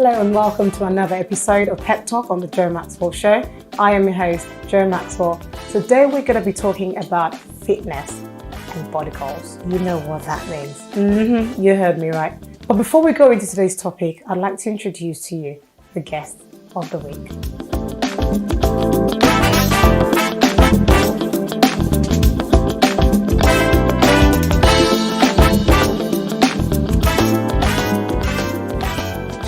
Hello and welcome to another episode of Pep Talk on the Joe Maxwell Show. I am your host, Joe Maxwell. Today we're going to be talking about fitness and body goals. You know what that means. You heard me right. But before we go into today's topic, I'd like to introduce to you the guest of the week.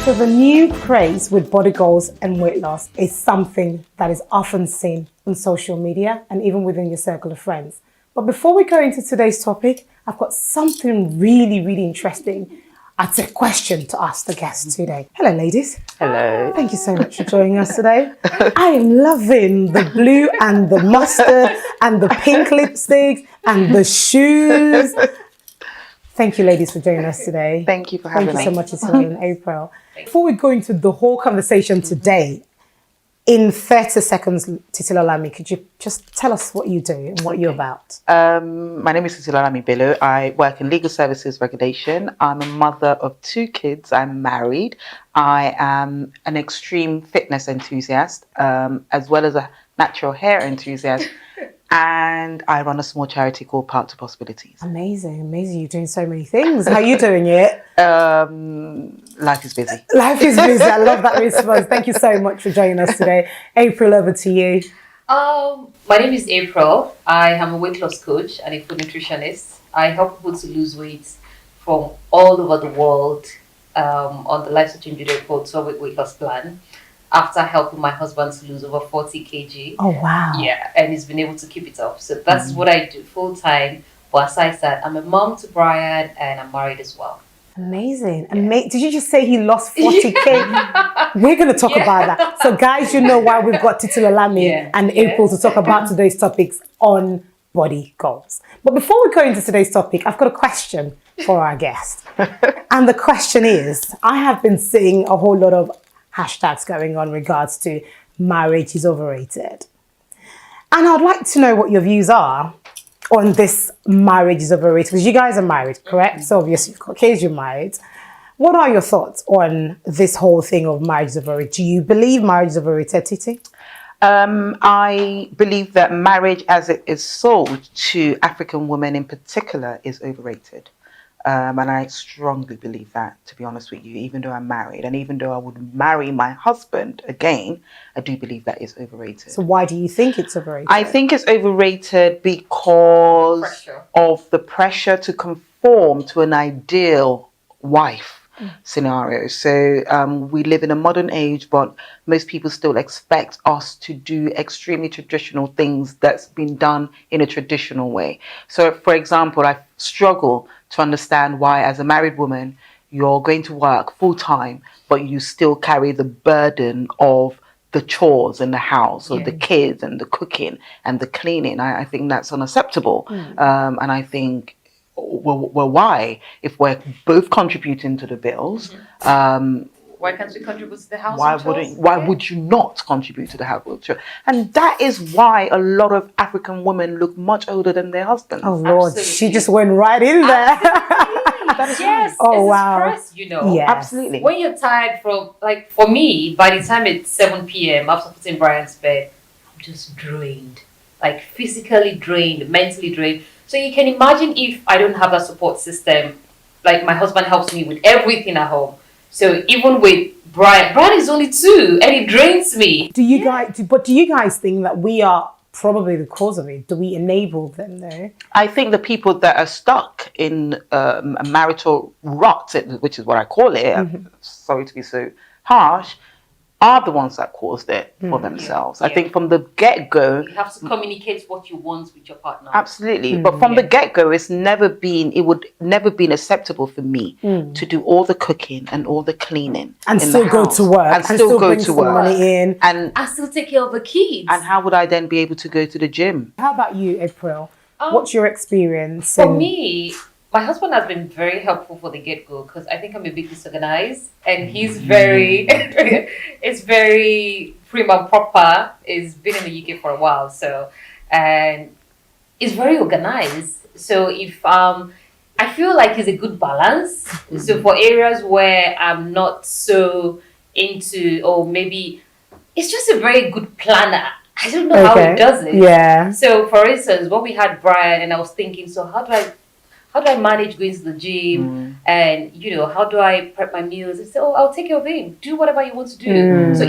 So the new craze with body goals and weight loss is something that is often seen on social media and even within your circle of friends. But before we go into today's topic, I've got something really interesting. It's a question to ask the guests today. Hello, ladies. Hello. Thank you so much for joining us today. I am loving the blue and the mustard and the pink lipsticks and the shoes. Thank you, ladies, for joining us today. Thank you for having me. Thank you so much, Isabel and April. Before we go into the whole conversation today, in 30 seconds, Titilolami, could you just tell us what you do and what you're about? My name is Titilolami Bello. I work in legal services regulation. I'm a mother of 2 kids. I'm married. I am an extreme fitness enthusiast, as well as a natural hair enthusiast. And I run a small charity called Path to Possibilities. Amazing. You're doing so many things. How are you doing it? Life is busy. Life is busy. I love that response. Thank you so much for joining us today. April, over to you. My name is April. I am a weight loss coach and a food nutritionist. I help people to lose weight from all over the world on the Lifestyle Change Video called 12-Week Weight Loss Plan. After helping my husband to lose over 40 kg. Oh, wow. Yeah, and he's been able to keep it up. So that's what I do full time. But aside that, I'm a mom to Brian and I'm married as well. Amazing. Did you just say he lost 40k? We're going to talk about that. So guys, you know why we've got Titilolami and April to talk about today's topics on body goals. But before we go into today's topic, I've got a question for our guest. And the question is, I have been seeing a whole lot of hashtags going on regards to marriage is overrated. And I'd like to know what your views are on this marriage is overrated, because you guys are married, correct? So obviously you've got kids, you're married. What are your thoughts on this whole thing of marriage is overrated? Do you believe marriage is overrated, Titi? I believe that marriage as it is sold to African women in particular is overrated. And I strongly believe that, to be honest with you, even though I'm married and even though I would marry my husband again, I do believe that is overrated. So why do you think it's overrated? I think it's overrated because of the pressure to conform to an ideal wife scenario. So we live in a modern age, but most people still expect us to do extremely traditional things that's been done in a traditional way. So, for example, I struggle to understand why, as a married woman, you're going to work full time, but you still carry the burden of the chores in the house, or the kids and the cooking and the cleaning. I think that's unacceptable. And I think, well, why? If we're both contributing to the bills, why can't we contribute to the household? Why would you not contribute to the household chores? And that is why a lot of African women look much older than their husbands. Oh Lord, absolutely. She just went right in there. Yes. Oh wow. Stress, you know. Yes. Absolutely. When you're tired from, like, for me, by the time it's 7 p.m. after putting Brian's bed, I'm just drained, like physically drained, mentally drained. So you can imagine if I don't have that support system, like my husband helps me with everything at home. So even with Brian is only 2 and it drains me. Do you guys think that we are probably the cause of it? Do we enable them though? I think the people that are stuck in a marital rut, which is what I call it, sorry to be so harsh, are the ones that caused it for themselves. I think from the get-go... You have to communicate what you want with your partner. Absolutely. But from the get-go, it would never been acceptable for me to do all the cooking and all the cleaning and still go to work. And still go to work. Money in. And I still take care of the kids. And how would I then be able to go to the gym? How about you, April? What's your experience? For me, my husband has been very helpful for the get-go because I think I'm a bit disorganized and he's very, it's very prim and proper. He's been in the UK for a while, so, and he's very organized. So if I feel like it's a good balance. So for areas where I'm not so into, or maybe it's just a very good planner. I don't know how it does it. Yeah. So, for instance, when we had Brian, and I was thinking, so how do I manage going to the gym, and how do I prep my meals? He said, "Oh, I'll take care of him. Do whatever you want to do." So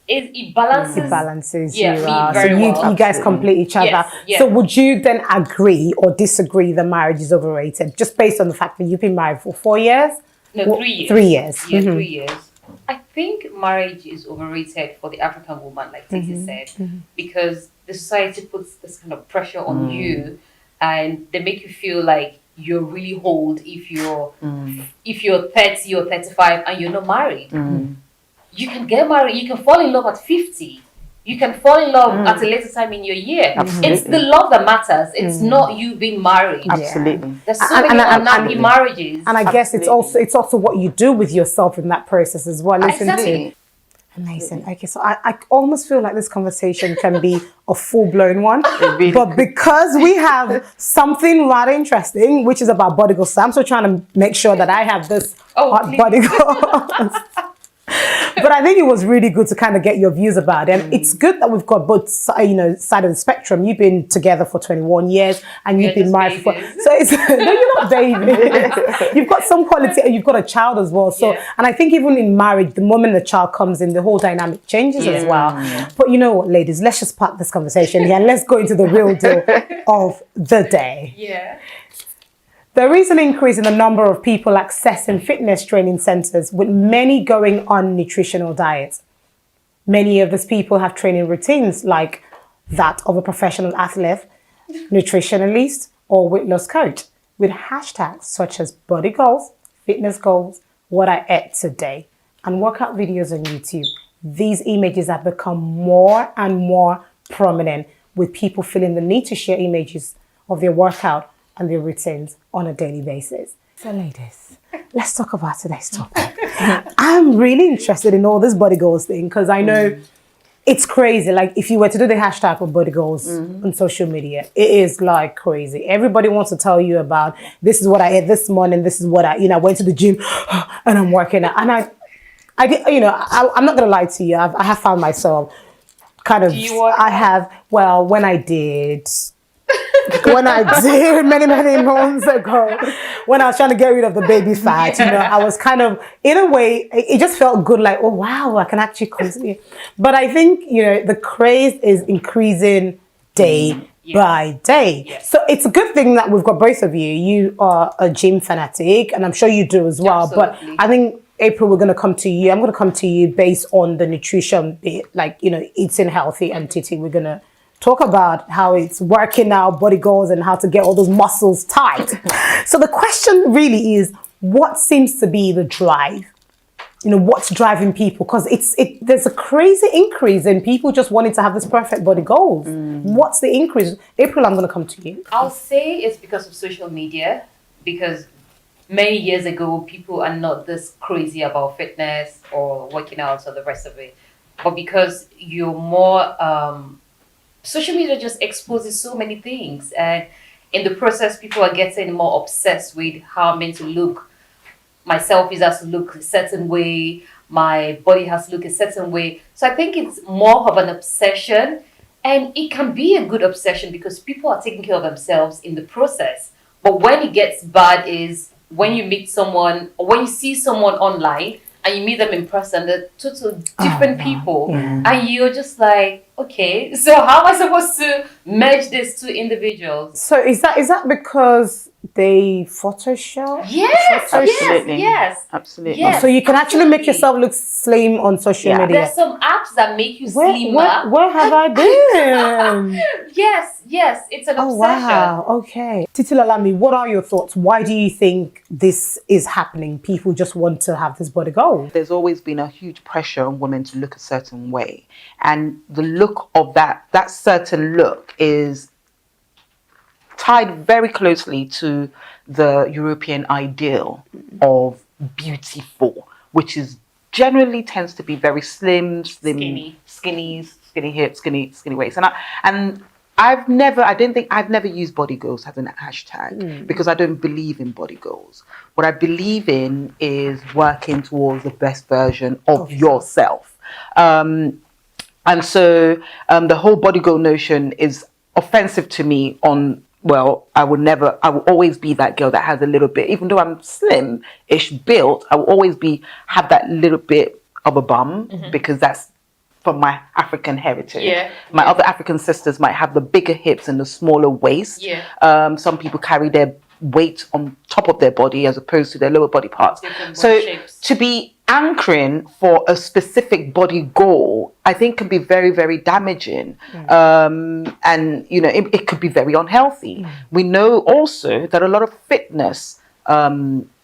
it balances. It balances you out. So you guys complete each other. Yes. So would you then agree or disagree that marriage is overrated, just based on the fact that you've been married for 4 years? No, 3 years. 3 years. Yeah, 3 years. I think marriage is overrated for the African woman, like Titi said, because the society puts this kind of pressure on you, and they make you feel like you're really old if you're 30 or 35 and you're not married. You can get married, you can fall in love at 50. You can fall in love at a later time in your year. Absolutely. It's the love that matters. It's not you being married. Absolutely. There's so many unhappy marriages. And I guess it's also what you do with yourself in that process as well, isn't it? Amazing. Okay, so I almost feel like this conversation can be a full-blown one. But because we have something rather interesting, which is about body goals, so I'm still trying to make sure that I have this body goals. But I think it was really good to kind of get your views about it. And it's good that we've got both, side of the spectrum. You've been together for 21 years and you've been married for... So it's... No, you're not baby. You've got some quality and you've got a child as well. So, and I think even in marriage, the moment the child comes in, the whole dynamic changes as well. But you know what, ladies, let's just park this conversation here and let's go into the real deal of the day. Yeah. There is an increase in the number of people accessing fitness training centers, with many going on nutritional diets. Many of these people have training routines like that of a professional athlete, nutritionalist, or weight loss coach, with hashtags such as body goals, fitness goals, what I ate today, and workout videos on YouTube. These images have become more and more prominent, with people feeling the need to share images of their workout and their routines on a daily basis. So ladies, let's talk about today's topic. I'm really interested in all this body goals thing because I know it's crazy. Like if you were to do the hashtag for body goals on social media, it is like crazy. Everybody wants to tell you about, this is what I ate this morning, this is what I went to the gym and I'm working out. And I did, I'm not gonna lie to you, I have found myself kind of, when I did many months ago, when I was trying to get rid of the baby fat, I was kind of, in a way, it just felt good, like, oh wow, I can actually continue. But I think, the craze is increasing day by day. Yes. So it's a good thing that we've got both of you. You are a gym fanatic, and I'm sure you do as well. Absolutely. But I think, April, we're going to come to you. I'm going to come to you based on the nutrition bit, like, eating healthy, and Titi, we're going to talk about how it's working out, body goals, and how to get all those muscles tight. So the question really is, what seems to be the drive? What's driving people? Because there's a crazy increase in people just wanting to have this perfect body goals. What's the increase? April, I'm going to come to you. I'll say it's because of social media, because many years ago, people are not this crazy about fitness or working out or the rest of it. But because you're more... social media just exposes so many things, and in the process, people are getting more obsessed with how I'm meant to look. My selfies has to look a certain way, my body has to look a certain way. So I think it's more of an obsession, and it can be a good obsession because people are taking care of themselves in the process. But when it gets bad is when you meet someone, or when you see someone online and you meet them in person, they're totally different people. Yeah. And you're just like, okay, so how am I supposed to merge these two individuals? So is that because they Photoshop? Yes, absolutely. Absolutely. So you can actually make yourself look slim on social media. There's some apps that make you slimmer. Where have I been? Yes, it's an obsession. Oh, wow, okay. Titi Lalami, what are your thoughts? Why do you think this is happening? People just want to have this body goal. There's always been a huge pressure on women to look a certain way. And the look of that certain look is tied very closely to the European ideal of beautiful, which is generally tends to be very slim, skinny hips, skinny waist. And I don't think I've never used body goals as an hashtag because I don't believe in body goals. What I believe in is working towards the best version of yourself. And so the whole body goal notion is offensive to me I will always be that girl that has a little bit, even though I'm slim-ish built, I will always have that little bit of a bum because that's from my African heritage. My other African sisters might have the bigger hips and the smaller waist. Some people carry their weight on top of their body as opposed to their lower body parts. So to be anchoring for a specific body goal, I think can be very, very damaging. And, you know, it could be very unhealthy. We know also that a lot of fitness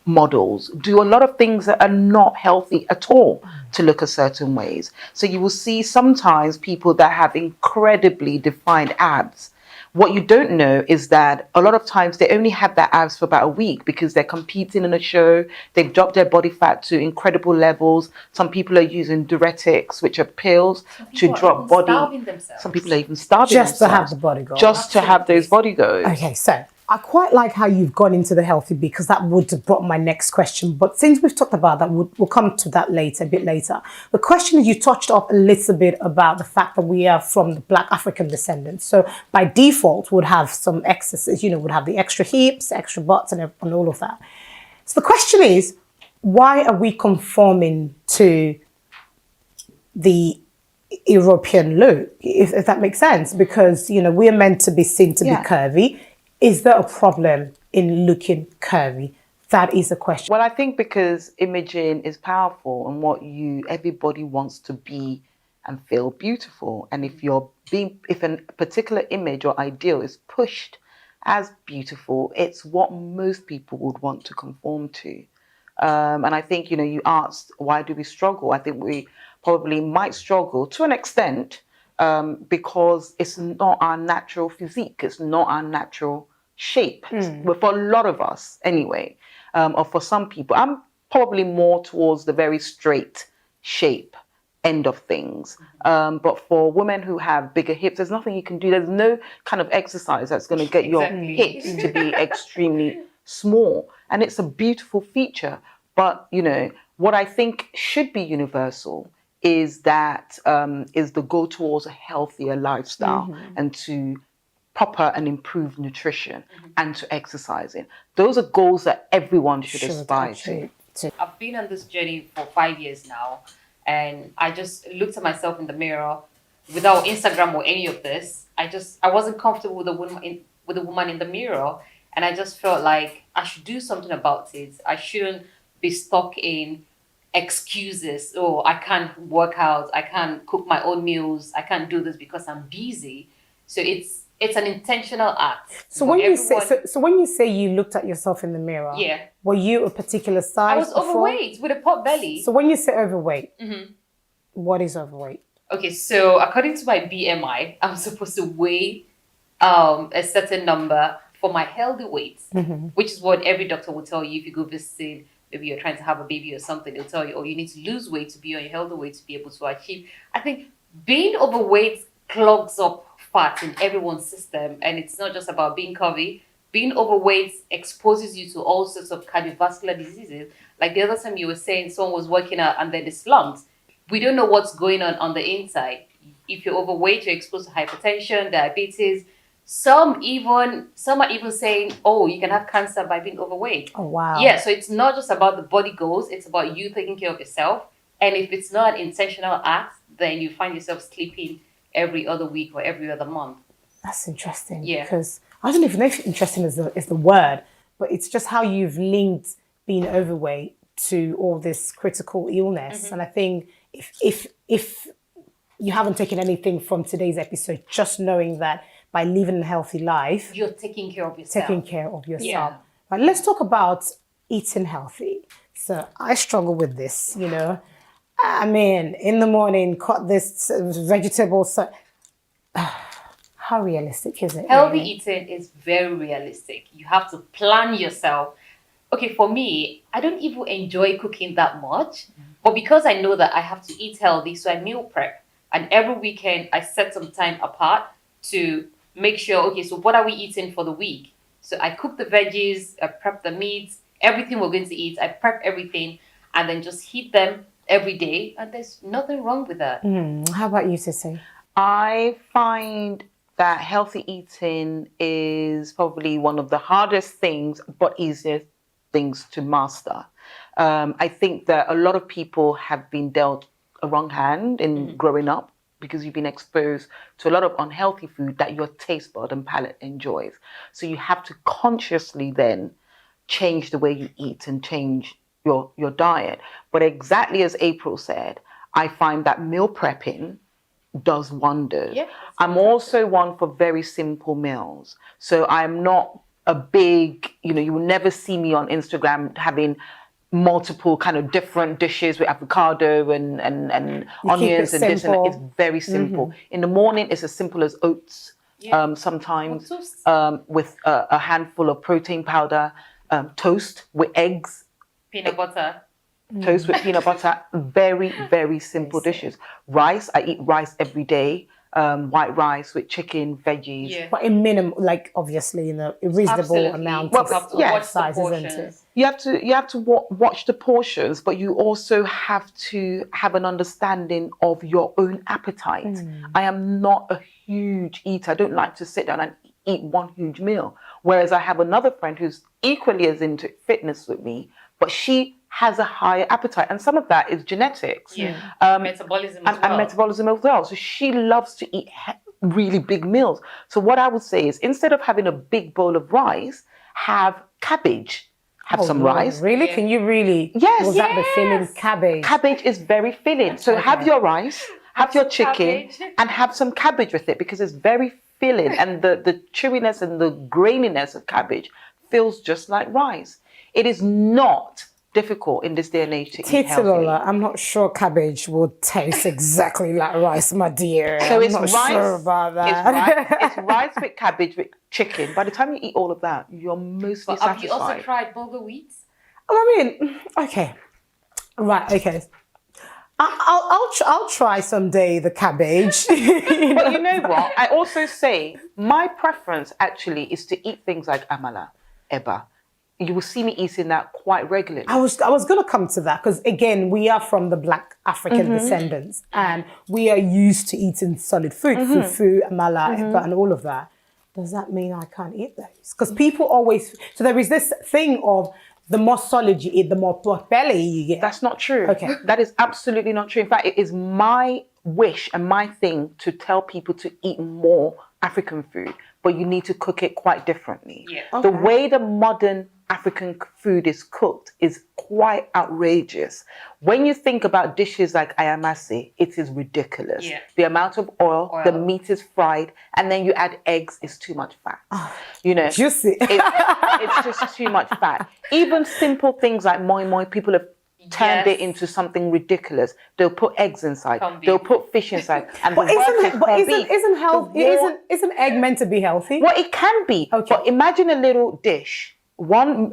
models do a lot of things that are not healthy at all to look a certain ways. So you will see sometimes people that have incredibly defined abs. What you don't know is that a lot of times they only have their abs for about a week because they're competing in a show. They've dropped their body fat to incredible levels. Some people are using diuretics, which are pills to drop body. Some people are even starving just to have the body goal. Just to have those body goals. Okay, so I quite like how you've gone into the healthy because that would have brought my next question. But since we've talked about that, we'll come to that a bit later. The question is, you touched up a little bit about the fact that we are from the Black African descendants. So by default, would have some excesses, you know, would have the extra hips, extra butts and all of that. So the question is, why are we conforming to the European look, if that makes sense? Because, you know, we are meant to be seen to be curvy. Is there a problem in looking curvy? That is a question. Well, I think because imaging is powerful and everybody wants to be and feel beautiful. And if a particular image or ideal is pushed as beautiful, it's what most people would want to conform to. And I think, you know, you asked, why do we struggle? I think we probably might struggle to an extent because it's not our natural physique. It's not our natural shape. But for a lot of us anyway, or for some people, I'm probably more towards the very straight shape end of things. But for women who have bigger hips, there's nothing you can do. There's no kind of exercise that's going to get your hips to be extremely small. And it's a beautiful feature. But, you know, what I think should be universal is that is the go towards a healthier lifestyle and to proper and improved nutrition and to exercising. Those are goals that everyone should aspire to. I've been on this journey for 5 years now, and I just looked at myself in the mirror without Instagram or any of this. I wasn't comfortable with the woman in the mirror, and I just felt like I should do something about it. I shouldn't be stuck in excuses. Oh, I can't work out, I can't cook my own meals, I can't do this because I'm busy. So it's an intentional act. So when you say you looked at yourself in the mirror, were you a particular size? I was overweight with a pot belly. So when you say overweight, what is overweight? Okay, so according to my BMI, I'm supposed to weigh a certain number for my healthy weight, which is what every doctor will tell you if you go visiting. Maybe you're trying to have a baby or something, they'll tell you, oh, you need to lose weight to be on your healthy weight to be able to achieve. I think being overweight clogs up fat in everyone's system, and it's not just about being curvy. Being overweight exposes you to all sorts of cardiovascular diseases. Like the other time you were saying someone was working out and then they slumped. We don't know what's going on the inside. If you're overweight, you're exposed to hypertension, diabetes. Some are even saying, oh, you can have cancer by being overweight. Oh, wow. Yeah, so it's not just about the body goals. It's about you taking care of yourself. And if it's not an intentional act, then you find yourself sleeping every other week or every other month. That's interesting. Yeah. Because I don't even know if interesting is the word, but it's just how you've linked being overweight to all this critical illness. And I think if you haven't taken anything from today's episode, just knowing that by living a healthy life, you're taking care of yourself. Yeah. But let's talk about eating healthy. So I struggle with this, you know. I mean, in the morning, cut this vegetable. So, how realistic is it? Healthy eating is very realistic. You have to plan yourself. Okay, for me, I don't even enjoy cooking that much. But because I know that I have to eat healthy, so I meal prep. And every weekend, I set some time apart to make sure, okay, so what are we eating for the week? So I cook the veggies, I prep the meats, everything we're going to eat, I prep everything, and then just heat them every day. And there's nothing wrong with that. How about you, Sissy? I find that healthy eating is probably one of the hardest things, but easiest things to master. I think that a lot of people have been dealt a wrong hand in growing up because you've been exposed to a lot of unhealthy food that your taste bud and palate enjoys. So you have to consciously then change the way you eat and change your diet. But exactly as April said, I find that meal prepping does wonders. Yeah, I'm also one for very simple meals. So I'm not a big, you will never see me on Instagram having multiple kind of different dishes with avocado and onions and this and that. It's very simple. In the morning, it's as simple as oats. Sometimes with a handful of protein powder, toast with eggs, peanut butter. Toast with peanut butter. Very, very simple dishes. Rice, I eat rice every day. White rice with chicken, veggies. Yeah. But in minimum, like obviously in a reasonable amount Well, of have to watch the size, isn't portions. it? You have to watch the portions, but you also have to have an understanding of your own appetite. I am not a huge eater. I don't like to sit down and eat one huge meal. Whereas I have another friend who's equally as into fitness with me, but she has a higher appetite, and some of that is genetics. Metabolism as well. And metabolism as well. So she loves to eat really big meals. So what I would say is, instead of having a big bowl of rice, have cabbage. Have some rice. Really? Can you really? Yes. Was that the filling? Cabbage. Cabbage is very filling. So have your rice, have your chicken, and have some cabbage with it, because it's very filling, and the chewiness and the graininess of cabbage feels just like rice. It is not difficult in this day and age to eat healthy. Titilola, I'm not sure cabbage will taste exactly like rice, my dear. So I'm not sure about that. It's rice with cabbage with chicken. By the time you eat all of that, you're mostly But have you also satisfied. tried bulgur wheat? I mean, okay. Right, okay. I'll try someday the cabbage. But you know what? I also say my preference actually is to eat things like amala, eba. You will see me eating that quite regularly. I was going to come to that because, again, we are from the Black African descendants and we are used to eating solid food, fufu, amala, eba, and all of that. Does that mean I can't eat those? Because people always... So there is this thing of the more solid you eat, the more pork belly you get. That's not true. Okay. That is absolutely not true. In fact, it is my wish and my thing to tell people to eat more African food, but you need to cook it quite differently. Yeah. The way the modern African food is cooked is quite outrageous. When you think about dishes like ayamase, it is ridiculous. Yeah. The amount of oil, the meat is fried, and then you add eggs, is too much fat. Juicy. It's just too much fat. Even simple things like moi moi, people have turned it into something ridiculous. They'll put eggs inside. They'll put fish inside. And But isn't egg meant to be healthy? Well, it can be. Okay. But imagine a little dish.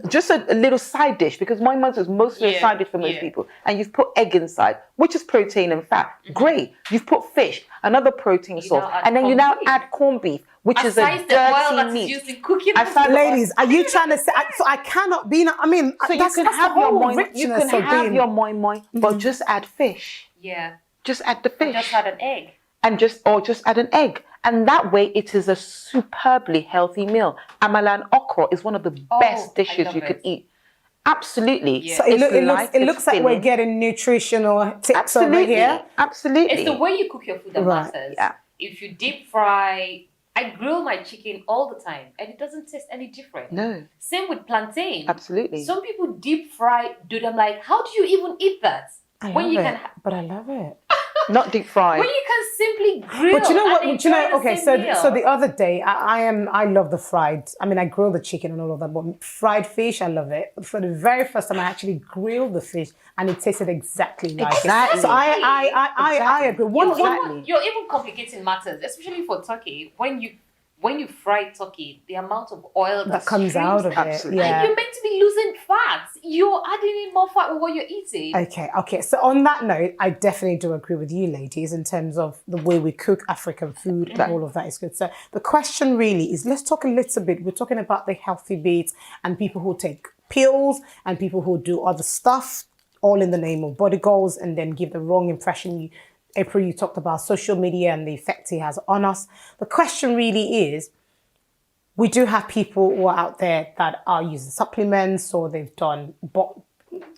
Just a little side dish, because moi moi is mostly a side dish for most people, and you've put egg inside, which is protein and fat. Great. You've put fish, another protein source, and then you now add corned beef, which is a dirty meat. Used in cooking. Ladies, are you trying to say? So I cannot be. I mean, so you can have your moi moi. You can have your moi moi, but just add fish. Yeah. Just add the fish. Just add an egg. And just add an egg. And that way it is a superbly healthy meal. Amala and okra is one of the best dishes you could eat. Absolutely. Yeah. So it looks like we're getting nutritional tips over here. Absolutely. It's the way you cook your food that matters. Yeah. If you deep fry, I grill my chicken all the time and it doesn't taste any different. No. Same with plantain. Absolutely. Some people deep fry, dude, I'm like, how do you even eat that? But I love it. Not deep fried. When you can simply grill. But you know what? Okay, so meal. the other day, I love the fried. I mean, I grill the chicken and all of that, but fried fish, I love it. For the very first time, I actually grilled the fish, and it tasted exactly like it. So I agree. You're even complicating matters, especially for turkey. When you when you fry turkey, the amount of oil That comes out of it. Absolutely. Yeah. You're meant to be losing fat. You're adding in more fat with what you're eating. Okay. So on that note, I definitely do agree with you, ladies, in terms of the way we cook African food and all of that is good. So the question really is, let's talk a little bit. We're talking about the healthy bits and people who take pills and people who do other stuff, all in the name of body goals, and then give the wrong impression. April, you talked about social media and the effect it has on us. The question really is, we do have people who are out there that are using supplements or they've done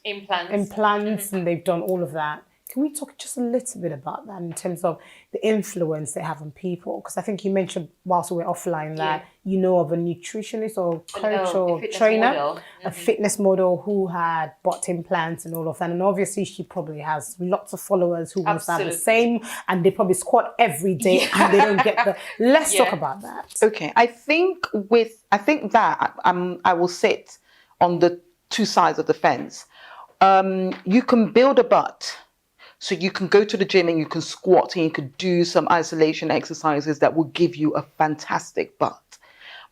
implants and they've done all of that. Can we talk just a little bit about that in terms of the influence they have on people? Because I think you mentioned whilst we were offline that you know of a nutritionist or coach or trainer, a fitness model who had bought implants and all of that. And obviously she probably has lots of followers who want to have the same, and they probably squat every day and they don't get the... Let's talk about that. Okay, I think that I will sit on the two sides of the fence. You can build a butt. So you can go to the gym and you can squat and you can do some isolation exercises that will give you a fantastic butt.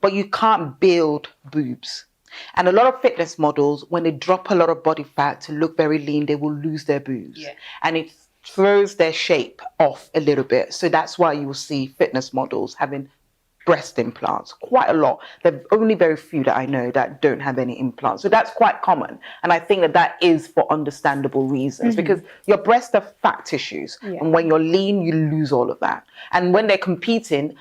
But you can't build boobs. And a lot of fitness models, when they drop a lot of body fat to look very lean, they will lose their boobs. Yeah. And it throws their shape off a little bit. So that's why you will see fitness models having breast implants, quite a lot. There are only very few that I know that don't have any implants. So that's quite common. And I think that is for understandable reasons because your breasts are fat tissues. Yeah. And when you're lean, you lose all of that. And when they're competing,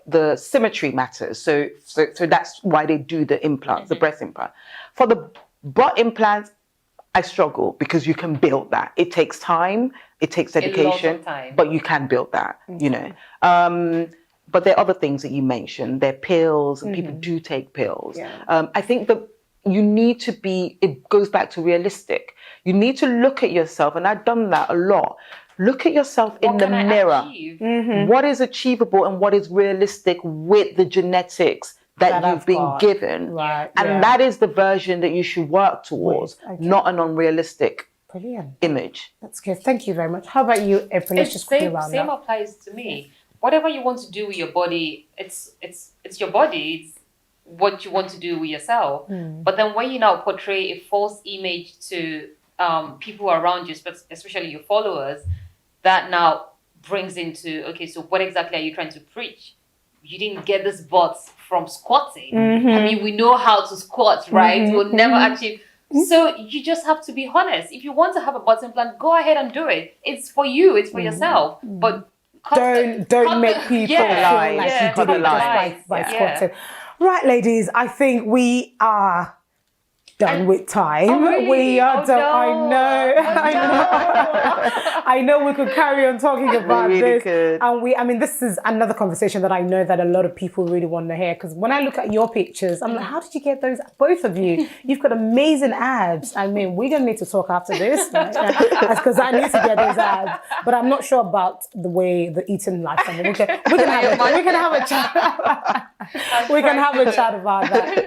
the symmetry matters. So that's why they do the implants, the breast implant. For the butt implants, I struggle because you can build that. It takes time, it takes dedication, but you can build that, you know. But there are other things that you mentioned. There are pills, and people do take pills. Yeah. I think that you need to be, it goes back to realistic. You need to look at yourself, and I've done that a lot. Look at yourself in the mirror. What is achievable and what is realistic with the genetics that you've been given. Right. And that is the version that you should work towards, not an unrealistic image. That's good. Thank you very much. How about you, April? Let's just quickly round Same up. applies to me. Whatever you want to do with your body, it's your body. It's what you want to do with yourself. But then when you now portray a false image to people around you, especially your followers, that now brings into, okay, so what exactly are you trying to preach? You didn't get this butt from squatting. I mean, we know how to squat, right? We'll never achieve. So you just have to be honest. If you want to have a butt implant, go ahead and do it. It's for you. It's for yourself. But don't make people feel like you did it by squatting. Right, ladies, I think we are done with time. Oh, really? We are done. No. I know. I know we could carry on talking about this. Could. And this is another conversation that I know that a lot of people really want to hear. Because when I look at your pictures, I'm like, how did you get those? Both of you, you've got amazing abs. I mean, we're going to need to talk after this. Because I need to get those abs. But I'm not sure about the eating lifestyle. We're going to have a chat. We can have a chat about that.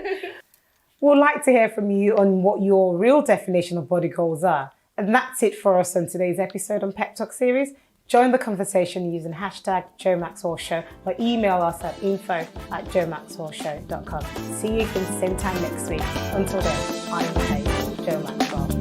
We'd like to hear from you on what your real definition of body goals are. And that's it for us on today's episode on Pep Talk series. Join the conversation using hashtag #JoeMaxwellShow or email us at info@joemaxwellshow.com. See you again same time next week. Until then, I'm Joe Maxwell.